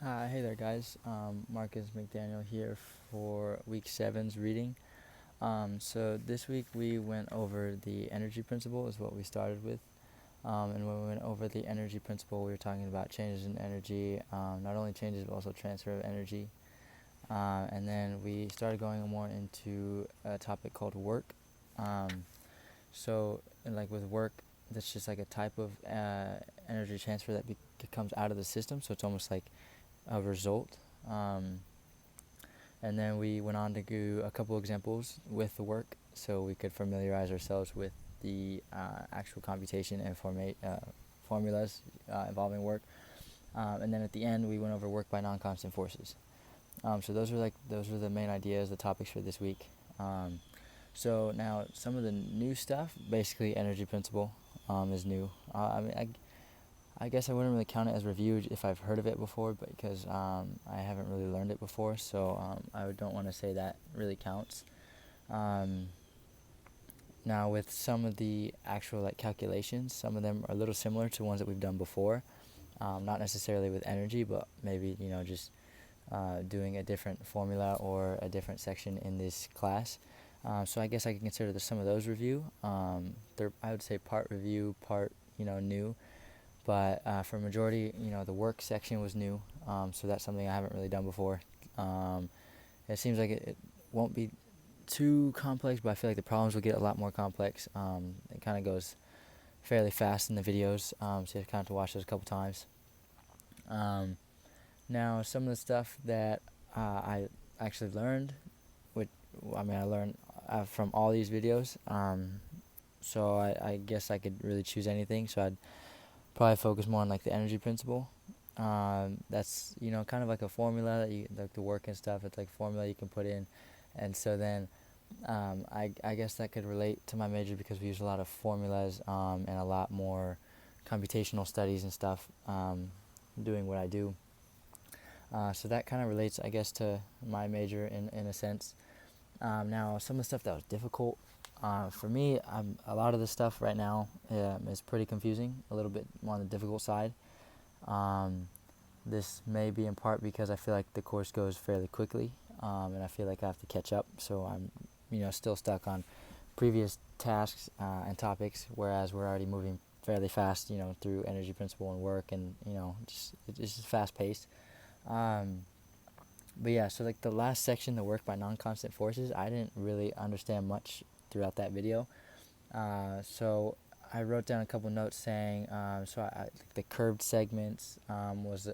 Hey there, guys. Marcus McDaniel here for week seven's reading. So this week we went over the energy principle, is what we started with. And when we went over the energy principle, we were talking about changes in energy, not only changes but also transfer of energy. And then we started going more into a topic called work. Like with work, that's just like a type of energy transfer that comes out of the system. So it's almost like a result. And then we went on to do a couple examples with the work so we could familiarize ourselves with the actual computation and formulas involving work. And then at the end we went over work by non-constant forces. So those were the main ideas, the topics for this week. So now some of the new stuff, basically energy principle is new. I guess I wouldn't really count it as reviewed if I've heard of it before, but because I haven't really learned it before, so I don't want to say that really counts. Now with some of the actual calculations, some of them are a little similar to ones that we've done before. Not necessarily with energy, but maybe just doing a different formula or a different section in this class. So I guess I can consider some of those review. I would say part review, part new. But for majority, the work section was new, so that's something I haven't really done before. It seems like it won't be too complex, but I feel like the problems will get a lot more complex. It kind of goes fairly fast in the videos, so you kind of have to watch those a couple times. Now, some of the stuff that I actually learned, I learned from all these videos, so I guess I could really choose anything, so I'd probably focus more on the energy principle. That's kind of like a formula that you the work and stuff. It's like a formula you can put in, and so then I guess that could relate to my major because we use a lot of formulas and a lot more computational studies and stuff doing what I do. So that kind of relates, I guess, to my major in a sense. Now, some of the stuff that was difficult for me, a lot of the stuff right now is pretty confusing, a little bit more on the difficult side. This may be in part because I feel like the course goes fairly quickly, and I feel like I have to catch up, so I'm still stuck on previous tasks and topics, whereas we're already moving fairly fast, through energy principle and work, and it's just fast paced. But yeah, so the last section, the work by non-constant forces, I didn't really understand much throughout that video. So I wrote down a couple notes saying, the curved segments was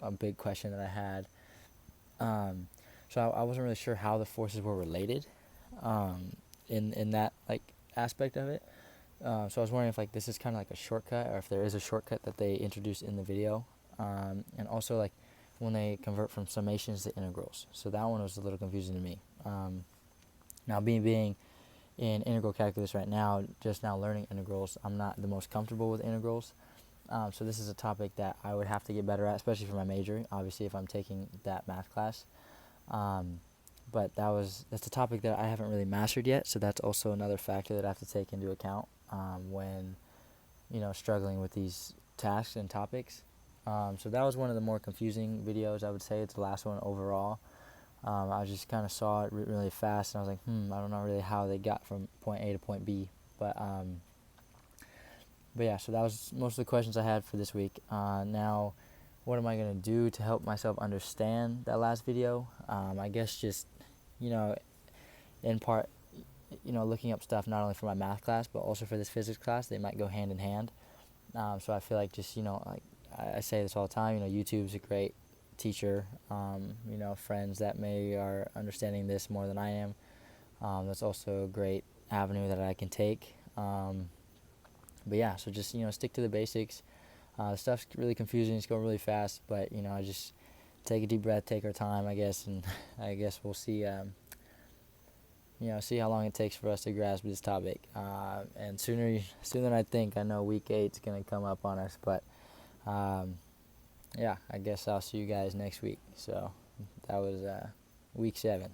a big question that I had. So I wasn't really sure how the forces were related in that aspect of it. So I was wondering if this is kind of like a shortcut, or if there is a shortcut that they introduced in the video, and also when they convert from summations to integrals. So that one was a little confusing to me. Now being in integral calculus right now, just now learning integrals, I'm not the most comfortable with integrals. So this is a topic that I would have to get better at, especially for my major, obviously if I'm taking that math class. But that's a topic that I haven't really mastered yet, so that's also another factor that I have to take into account when struggling with these tasks and topics. So that was one of the more confusing videos, I would say. It's the last one overall. I just kind of saw it really fast, and I was like, I don't know really how they got from point A to point B. But yeah, so that was most of the questions I had for this week. Now, what am I going to do to help myself understand that last video? I guess just, in part, looking up stuff not only for my math class, but also for this physics class. They might go hand in hand. So I feel like just, I say this all the time, YouTube's a great teacher, friends that are understanding this more than I am. That's also a great avenue that I can take. But yeah, so just, stick to the basics. The stuff's really confusing, it's going really fast, but, I just take a deep breath, take our time, I guess, and I guess we'll see, see how long it takes for us to grasp this topic. And sooner than I think, I know week 8's going to come up on us, but yeah, I guess I'll see you guys next week. So that was week 7.